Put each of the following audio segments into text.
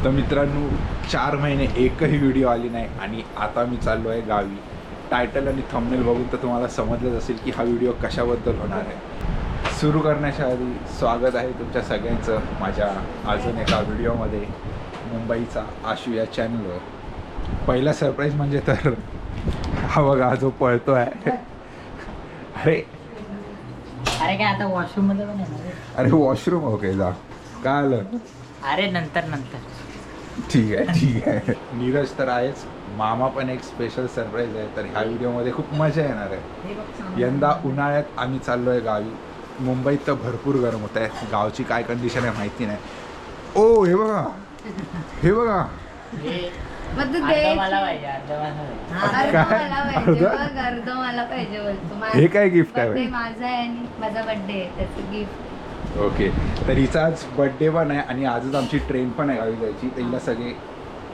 तर मित्रांनो 4 महिने एकही व्हिडिओ आली नाही आणि आता मी चाललो आहे गावी. टायटल आणि थंबनेल बघून तर तुम्हाला समजलंच असेल की हा व्हिडिओ कशाबद्दल होणार आहे. सुरू करण्याच्या आधी स्वागत आहे तुमच्या सगळ्यांचं माझ्या अजून एका व्हिडिओमध्ये मुंबईचा आशू या चॅनलवर. पहिला सरप्राईज म्हणजे तर हा बघा जो पळतो आहे. अरे काय आता वॉशरूम मध्ये पण येणार. अरे वॉशरूम ओके जा काय आलं. अरे नंतर ठीक आहे. नीरज तर आहेच, मामा पण एक स्पेशल सरप्राईज आहे. तर ह्या व्हिडिओमध्ये खूप मजा येणार आहे. यंदा उन्हाळ्यात आम्ही चाललो आहे गावी. मुंबईत तर भरपूर गरम होत आहे, गावची काय कंडिशन आहे माहिती नाही. ओ हे बघा हे काय गिफ्ट आहे. माझा आहे आणि माझा बर्थडे आहे त्याचं गिफ्ट. ओके, तर हिचा आज बड्डे पण आहे आणि आजच आमची ट्रेन पण आहे गावी जायची. तर हिला सगळे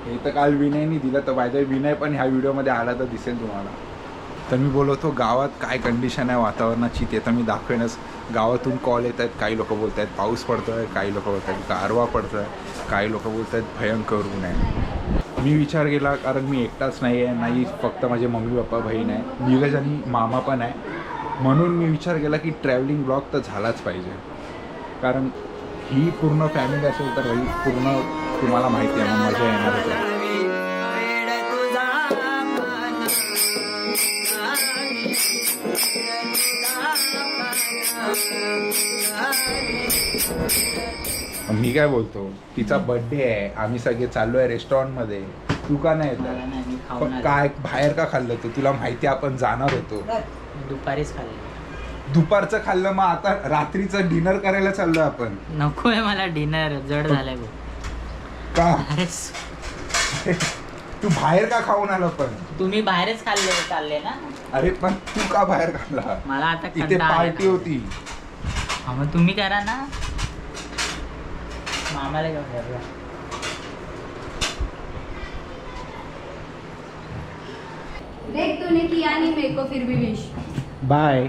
हे तर काल विनयनी दिलं. तर बाय द वे विनय पण ह्या व्हिडिओमध्ये आला तर दिसेल तुम्हाला. तर मी बोलतो गावात काय कंडिशन आहे वातावरणाची ते तर मी दाखवेनच. गावातून कॉल येत आहेत, काही लोक बोलत आहेत पाऊस पडतो आहे, काही लोक बोलत आहेत गारवा पडतो आहे, काही लोक बोलत आहेत भयंकर ऊन आहे. मी विचार केला, कारण मी एकटाच नाही आहे, नाही फक्त माझे मम्मी पप्पा बहीण आहे, नीरज आणि मामा पण आहे. म्हणून मी विचार केला की ट्रॅव्हलिंग ब्लॉग तर झालाच पाहिजे. कारण ही पूर्ण फॅमिली असेल तर ही पूर्ण तुम्हाला माहिती आहे मग मजा येणारच आहे. मी काय बोलतो, तिचा बर्थडे आहे, आम्ही सगळे चाललो आहे रेस्टॉरंटमध्ये. तू का नाही येत? काय बाहेर का खाल्लं तू? तुला माहिती आपण जाणार होतो. दुपारीच खाल्लं. दुपारचं खाल्लं, मग आता रात्रीचं डिनर करायला चाललोय आपण. नकोय मला डिनर, जड झालंय भाऊ. का अरे तू बाहेर का खाऊन आलो? पण तुम्ही बाहेरच चालले ना. अरे पण तू का बाहेर खाल्ला? मला आता इथे कंटाळा आला. पार्टी होती. हा मग तुम्ही करा ना. मामाला घेऊन जा. देख तूने किया नहीं मेरे को फिर भी विश. बाय.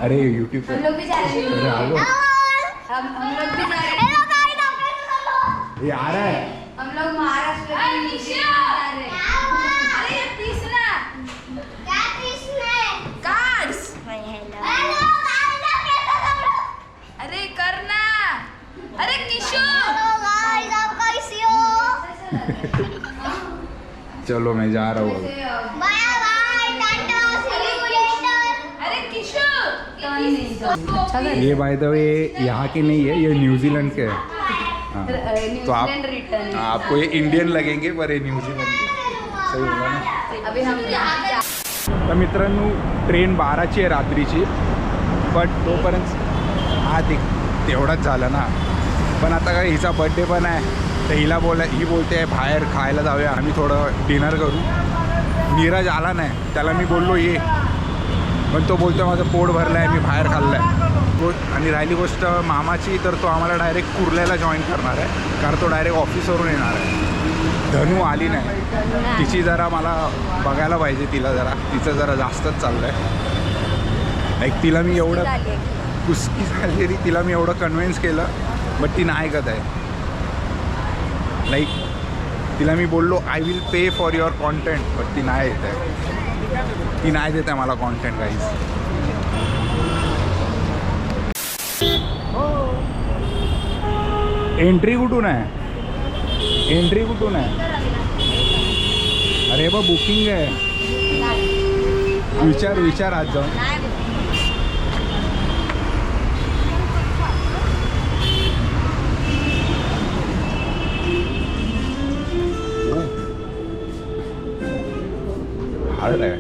अरे यूट्यूब हम लोग भी जा रहे हैं. हम लोग भी जा रहे हैं. ये आ रहा है. हम लोग महाराष्ट्र के लिए जा रहे हैं. अरे ये तीसरा क्या तीसरा कार्ड्स. अरे करना. अरे किशोर चलो मैं जा रहा हूँ. ये बाय द वे यहाँ के नहीं है, ये न्यूजीलैंड के है. हाँ. तो आपको ये इंडियन लगेंगे पर ये न्यूजीलैंड के. सही होगा ना. अभी हम तर मित्रांनो ट्रेन 12ची आहे रात्रीची. बट तोपर्यंत हा तेवढाच झालं ना. पण आता काय हिचा बड्डे पण आहे तर ही बोलते बाहेर खायला जाऊया, आम्ही थोडं डिनर करू. नीरज आला नाही, त्याला मी बोललो ये, पण तो बोलतो माझं पोट भरलं आहे, मी बाहेर खाल्लं आहे. आणि राहिली गोष्ट मामाची, तर तो आम्हाला डायरेक्ट कुर्ल्याला जॉईन करणार आहे, कारण तो डायरेक्ट ऑफिसवरून येणार आहे. धनू आली नाही, तिची जरा मला बघायला पाहिजे. तिचं जरा जास्तच चाललं आहे. लाईक तिला मी एवढं कुस्की झालेली, तिला मी एवढं कन्व्हिन्स केलं बट ती नाही ऐकत आहे. लाईक तिला मी बोललो I will pay for your content, but ती नाही येत आहे. ती नाही देत आहे मला कॉन्टेंट काहीच. एंट्री कुठून आहे? अरे बा बुकिंग आहे. विचार आज जाऊन. हार्ड आहे.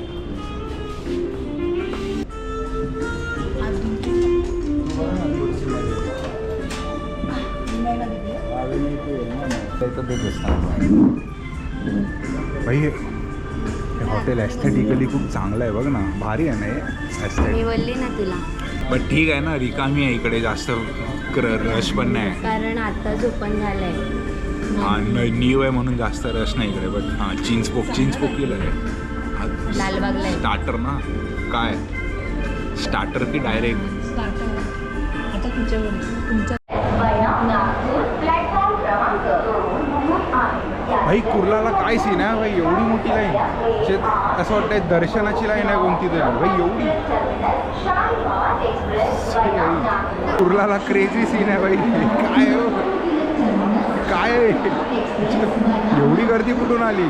भाई हे हॉटेल ॲस्थेटिकली खूप चांगलं आहे, बघ ना, भारी आहे ना हे. मी बोलली ना तुला. बट ठीक आहे ना, रिकामी आहे इकडे, जास्त रश पण नाही. कारण आता झोपण झालंय. हां न्यू आहे म्हणून जास्त रश नाही इकडे. बट हां चिंच पोक केलं आहे. लालबागला स्टार्टर ना काय? स्टार्टर की डायरेक्ट? स्टार्टर. आता तुमच्या By now, Nagpur, platform भाई कुर्लाला काय सीन आहे भाई, एवढी मोठी लाईन. असं वाटतंय दर्शनाची लाईन आहे कोणती तरी भाई, एवढी. कुर्लाला क्रेझी सीन आहे भाई. काय हो काय एवढी गर्दी कुठून आली.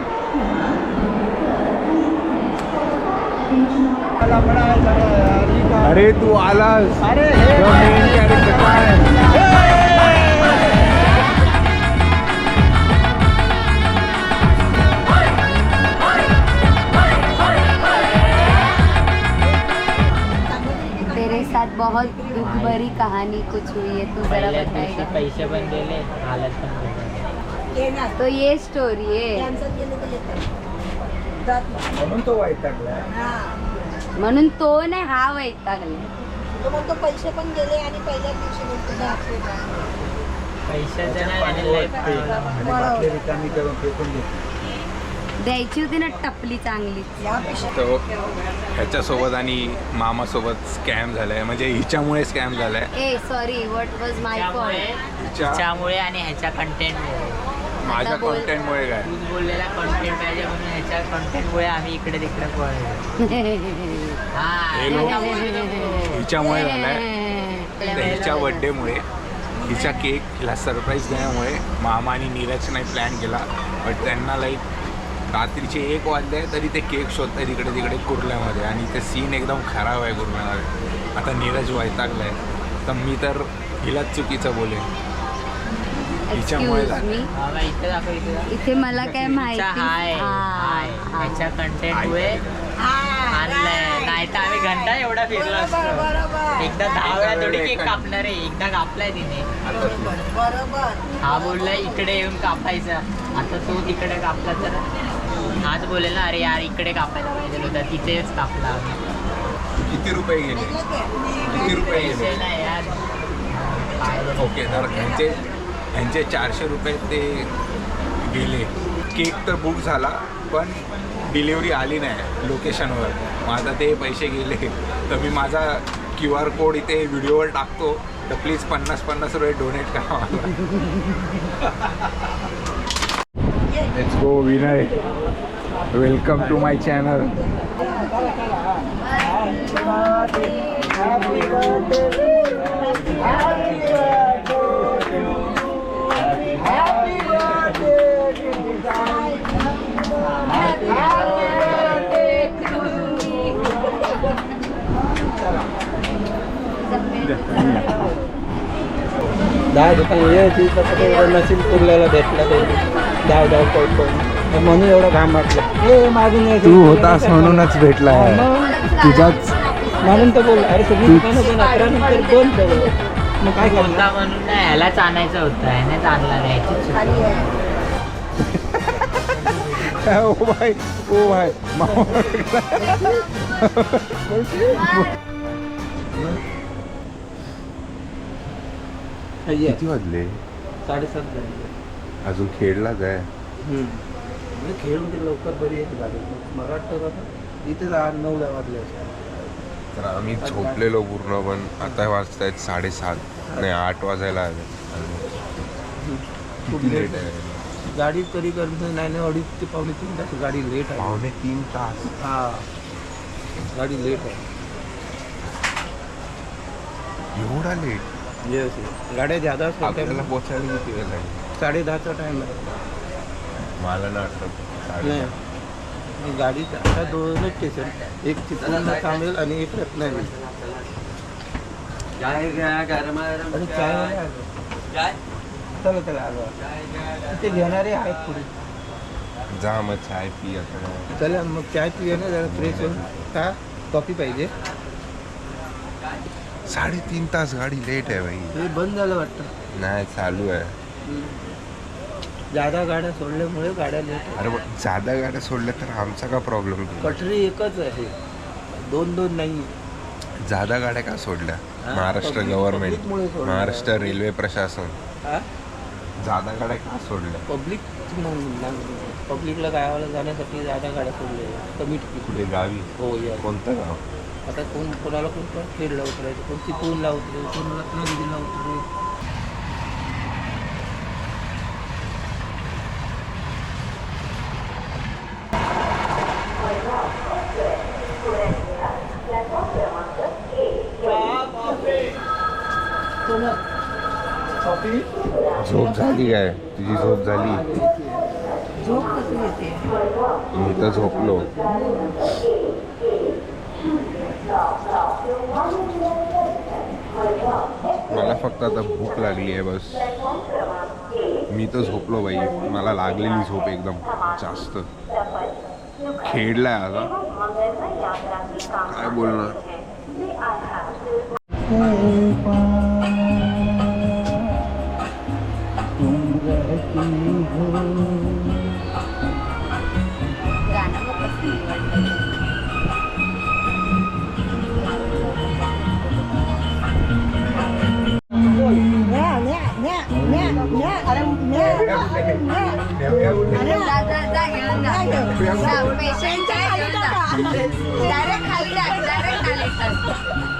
अरे तू आलास. मेन कॅरेक्टर काय. तेरे साथ बहुत दुख भरी कहानी कुछ हुई है, तू जरा पहिल्याच दिवशी बताएगा. पैसे पण गेले, हालत पण गेले. तो ये स्टोरी आहे. म्हणून तो वैतागला. म्हणून तो नाही हा वैतागले. तो पैसे पण गेले आणि पहिल्या दिवशी पैशाचं नाही आणि life रिकामी करून फेकून देते. द्यायची होती ना टपली चांगली. तो ह्याच्यासोबत आणि मामासोबत स्कॅम झालाय, म्हणजे हिच्यामुळे स्कॅम झालाय. ए sorry, what was my fault. त्यामुळे आणि ह्याच्या कंटेंटमुळे. माझ्या आता बोल. कॉन्टेंटमुळे काय. तूच बोललेला कंटेंट पाहिजे म्हणून ह्याच्या कंटेंटमुळे आम्ही इकडे तिकडे पळलो. हे लोक हिच्यामुळे झालाय. तर हिच्या बड्डेमुळे हिचा केक हिला सरप्राईज देण्यामुळे मामा आणि नीरजने प्लॅन केला. बट त्यांना लाईक रात्रीचे 1 वाजले तरी ते केक शोधत आहे तिकडे तिकडे कुर्ल्यामध्ये, आणि ते सीन एकदम खराब आहे कुर्ल्यामध्ये. आता नीरज वैतागला आहे, तर मी तर हिलाच चुकीचं बोलेन. हिच्यामुळे Excuse झालं. me. बाबा इथे दाखव, इथे दाखव. इथे मला काय माहिती. हाय हाय ह्याच्या कंटेंटमुळे आणलंय. नाही तर आम्ही घंटा एवढा फिरलो असतो. एकदा 10 वेळा थोडी केक कापणार आहे, एकदा कापलाय तिने. हा बोललाय इकडे येऊन कापायचा, आता तो तिकडे कापला तर आज बोलेल ना अरे यार इकडे कापायला पाहिजे होता, तिथेच कापला आम्ही. किती रुपये गेले, किती रुपये पैसे गेले. नाही यार. ओके, तर ह्यांचे 400 रुपये ते गेले. केक तर बुक झाला पण डिलिव्हरी आली नाही लोकेशनवर. मग आता ते पैसे गेले, तर मी माझा QR कोड इथे व्हिडिओवर टाकतो, तर प्लीज 50-50 रुपये डोनेट करा मला. Let's go Vinay, welcome to my channel. दहा दुकान ये तिथं नशीब कुर्ल्याला भेटला ते धाव पळतो म्हणून एवढा घाम वाटला. हे मागून यायचं. तू होतास म्हणूनच भेटला तुझ्याच. म्हणून तर बोल. अरे सगळी दुकानं पण 11 नंतर बंद झालं. मग काय करणार. होता म्हणून नाही, ह्यालाच आणायचं होतं, ह्यानेच आणला नाही. ओ भाई, ओ भाई. किती वाजले? 7:30 झाले. अजून खेळलाच आहे. खेळून ते लवकर बरी येते गाडी. मला वाटतं आता इथे 9 वाजले. तर आम्ही झोपलेलो पूर्ण, पण आता वाजत आहेत 7:30, नाही 8 वाजायला आले. खूप किती लेट लेट आहे. गाडी तरी करतो नाही 2.5 ते 3 तास गाडी लेट आहे. 2.5 तास. हा गाडी लेट आहे. एवढा लेट. येस गाड्या जादा आपल्याला पोचायला किती वेळ लागेल? 10:30चा टाइम आहे. मला ना आठवत. नाही ही गाडी आता 2 स्टेशन, एक चित्रला थांबेल आणि एक रत्नागिरी. आणि चाय चला चला आलो. तिथे घेणारे आहेत पुढे. जा मग चाय पी आता. चला मग चाय पिऊया ना जरा फ्रेश होऊन. का कॉफी पाहिजे? 3.5 तास गाडी लेट आहे भाई. हे बंद झालं वाटतं. नाही चालू आहे. जादा गाड्या सोडल्यामुळे गाड्या लेट आहे. अरे पण जादा गाड्या सोडल्या तर आमचा का प्रॉब्लेम. पटरी एकच आहे, 2 नाही. जादा गाड्या का सोडल्या? हा? महाराष्ट्र पब्लिकमुळे गव्हर्नमेंट, सोडल्या. महाराष्ट्र रेल्वे प्रशासन हा जादा गाड्या का सोडल्या? पब्लिकला गावाला जाण्यासाठी जादा गाड्या सोडल्या. कमी तिकीट. कुठे गावी? हो या कोणतं गाव? आता कोणाला कोण खेडला उतरायचं, कोण चिपळूणला उतरेल, कोण रत्नागिरीला उतरेल. झोप झाली काय तुझी झोप झाली झोप कसं येते मी तर झोपलो मला फक्त आता भूक लागली आहे बस मी तर झोपलो बाई मला लागलेली झोप एकदम जास्त खेळलाय आता काय बोलणार डायरेक्ट खाली डायरेक्ट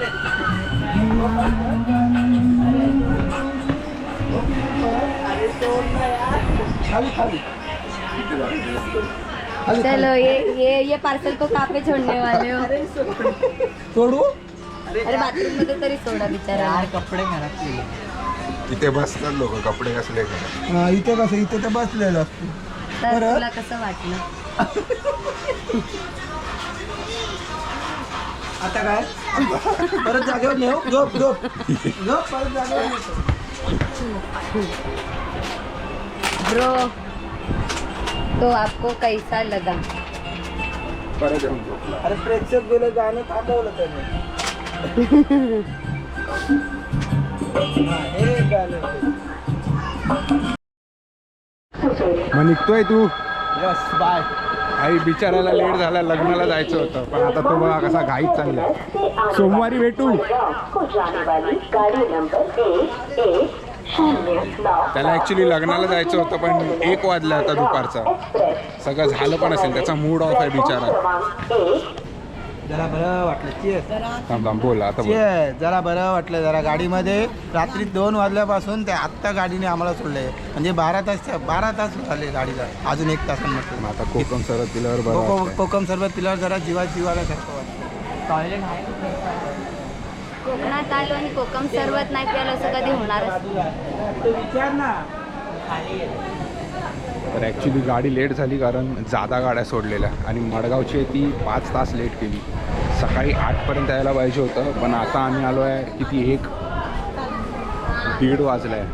चलो ये पार्सल को कहाँ पे छोड़ने वाले हो सोडू अरे बाथरूम मध्ये तरी सोडा बिचारा यार कपडे खराब केले इथे बसतात लोक कपडे कसले घालतात. हा, इथे कसं इथे तर बसलेलं असतो तर परत? तुला कसं वाटलं आता काय परत जागेवर नेऊ झोप झोप झोप परत जागेवर नेतो. ब्रो तो आपको कैसा लगा परत येऊन झोपला. अरे प्रेक्षक गेलं गाणं थांबवलं त्याने हा, हे गाणं मग निघतोय तू यस बाय आई बिचारायला लेट झाला लग्नाला जायचं होतं पण आता तो बघा कसा घाईत चाललाय सोमवारी भेटू त्याला ऍक्च्युली लग्नाला जायचं होतं पण 1 वाजला आता दुपारचा सगळं झालं पण असेल त्याचा मूड ऑफ आहे बिचारा जरा बरं वाटलं चिअर थांब थांब बोल आता बोल. चिअर जरा बरं वाटलं जरा गाडीमध्ये रात्री 2 वाजल्यापासून ते आत्ता गाडीने आम्हाला सोडले म्हणजे 12 तास झाले गाडीला अजून 1 तासांमध्ये मग आता कोकम सरत दिल्यावर बरं वाटतंय. कोकम सरबत पिल्यावर जरा जीवाला सारखं वाटतं टॉयलेट आहे कोकणात आलो आणि कोकम सरबत नाही प्यायला असं कधी होणारच नाही. विचार ना खाली आहे. तर ॲक्च्युली गाडी लेट झाली कारण जादा गाड्या सोडलेल्या आणि मडगावची ती 5 तास लेट केली सकाळी 8पर्यंत यायला पाहिजे होतं पण आता आम्ही आलो आहे किती 1-1:30 वाजला आहे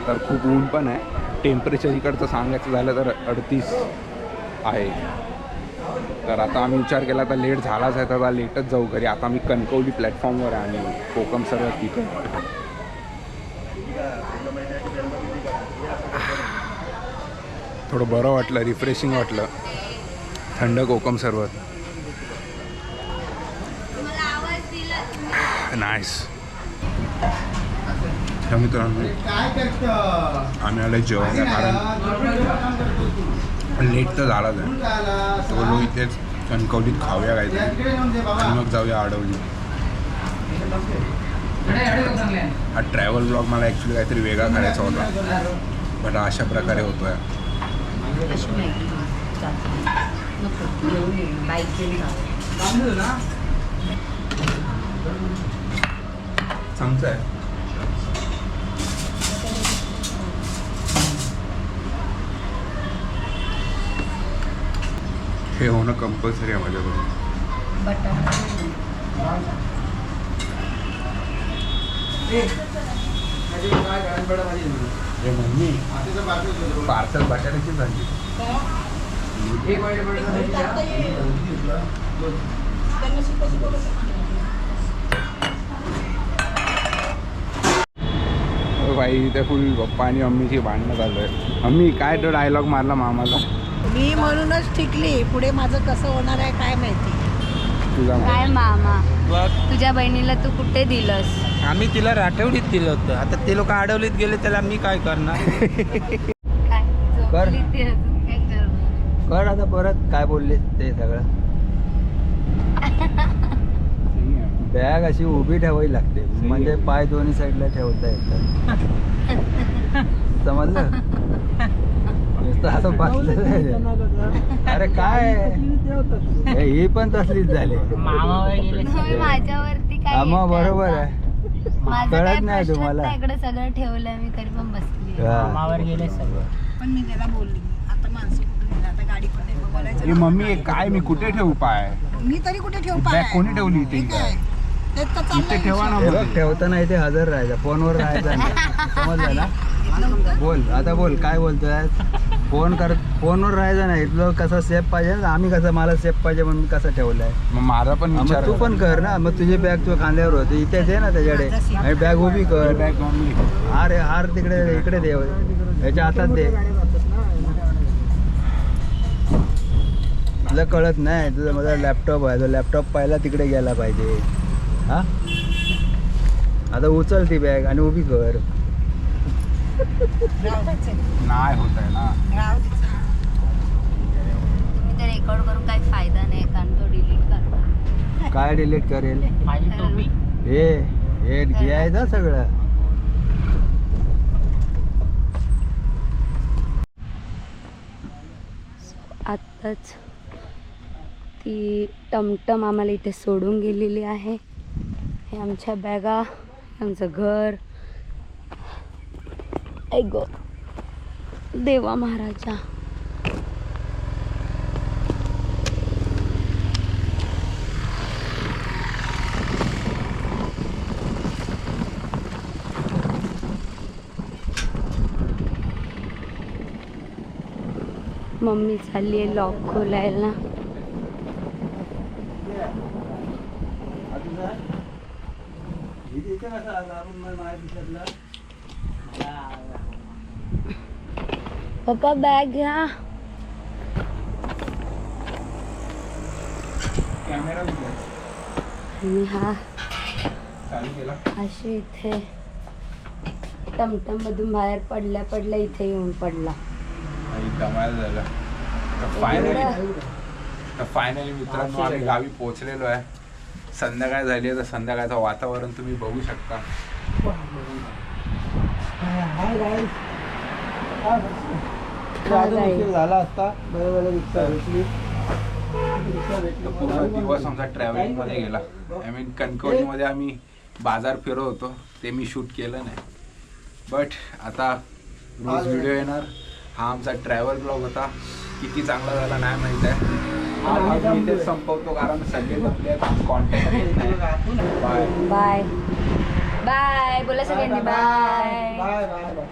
तर खूप ऊन पण आहे टेम्परेचर इकडचं सांगायचं झालं तर 38 आहे तर आता आम्ही विचार केला तर लेट झालाच आहे तर आता लेटच जाऊ घरी आता मी कणकवली प्लॅटफॉर्मवर आहे आणि कोकम सरबत तिथे थोडं बरं वाटलं रिफ्रेशिंग वाटलं थंड कोकम सरबत नाईस तर मित्रांनो आम्ही आलो जेवायला कारण लेट तर झालाच आहे तो बोललो इथेच कणकवलीत खाऊया काहीतरी आणि मग जाऊया आडवली हा ट्रॅव्हल ब्लॉग मला ॲक्च्युली काहीतरी वेगळा करायचा होता बट अशा प्रकारे होतो आहे चांगलं आहे हे होणं कंपल्सरी आहे माझ्याकडून हे मम्मी पार्सल बटाट्याची झाली बाई इथे फुल पप्पा आणि मम्मीची भांडणं चालू आहे मम्मी काय तो डायलॉग मारला मामाला मी म्हणूनच टिकली पुढे माझं कसं होणार आहे काय माहिती तुझा काय मामा बघ तुझ्या बहिणीला तू कुठे दिलंस आम्ही तिला राठवडीत दिलं होतं आता ते लोक आडवलीत गेले त्याला मी काय करणार काय झोपली ती अजून काय करणार? कर आता परत काय बोलले ते सगळं बॅग अशी उभी ठेवावी लागते म्हणजे पाय दोन्ही साईडला ठेवता येतात समजलं नुसतं असं बसलं अरे काय ही पण तसलीच झाली मामावर गेले तुम्ही माझ्यावरती काय मग येताय बरोबर आता? आहे माझं कळत काय नाही प्रश्नच तुम्हाला? नाही, इकडे सगळं ठेवलंय मी तरी पण बसली कामावर गेले सगळं. पण मी त्याला बोलली आता माणसं कुठून येणार? आता गाडी पण नाही बोलायचं ए मम्मी काय मी कुठे ठेवू पाय मी तरी कुठे ठेवू बॅग पाय कोणी ठेवली इथे हे काय? तेच तर इथे चाललंय ठेवा ना हे बघ, मध्ये. ठेवताना इथे हजर राहायचं, फोनवर राहायचं नाही. समजलं ना? बोल आता बोल, काय बोलतोय? फोनवर राहायचं नाही. तुला कसं सेफ पाहिजे ना, आम्ही कसं मला सेफ पाहिजे म्हणून कसं ठेवलंय. मग माझा पण हा, विचार मग तू पण कर ना. मग तुझी बॅग तुझ्या खांद्यावर होती, इथेच आहे ना त्याच्याकडे, आणि बॅग उभी कर. बॅग मम्मी हार तिकडे इकडे दे, याच्या हातात दे. तुला कळत नाही, तुझा माझा लॅपटॉप आहे, तो लॅपटॉप पहिला तिकडे गेला पाहिजे. हा, आता उचल ती बॅग आणि उभी कर. नाही होत आहे ना. तुम्ही ते रेकॉर्ड करून काही फायदा नाही, कारण तो डिलीट करणार. काय डिलीट करेल? माझी टोपी. हे घ्यायचं सगळं. आत्ताच ती टमटम आम्हाला इथे सोडून गेलेली आहे. हे आमच्या बॅगा, आमचं घर. ऐक गो देवा महाराजा. मम्मी चालली आहे लॉक खोलायला. पप्पा बॅग घ्या. कॅमेरा आणि हा चालू केला. अशी इथे टमटम मधून बाहेर पडल्या इथे येऊन पडला. दमायला झालं. तर फायनली मित्रांनो आम्ही गावी पोहोचलेलो आहे. संध्याकाळ झाली आहे, तर संध्याकाळचं वातावरण तुम्ही बघू शकता. झाला असता तर पूर्ण दिवस आमचा ट्रॅव्हलिंग मध्ये गेला. आय मीन कणकवलीमध्ये आम्ही बाजार फिरत होतो, ते मी शूट केलं नाही. बट आता रोज व्हिडिओ येणार. हा आमचा ट्रॅव्हल ब्लॉग होता. किती चांगला झाला नाही माहीत आहे. आज मी इथेच संपवतो, कारण सगळे आपले कॉन्टॅक्ट येत नाही. बाय बाय बाय बोला सगळ्यांनी बाय. Bye bye bye.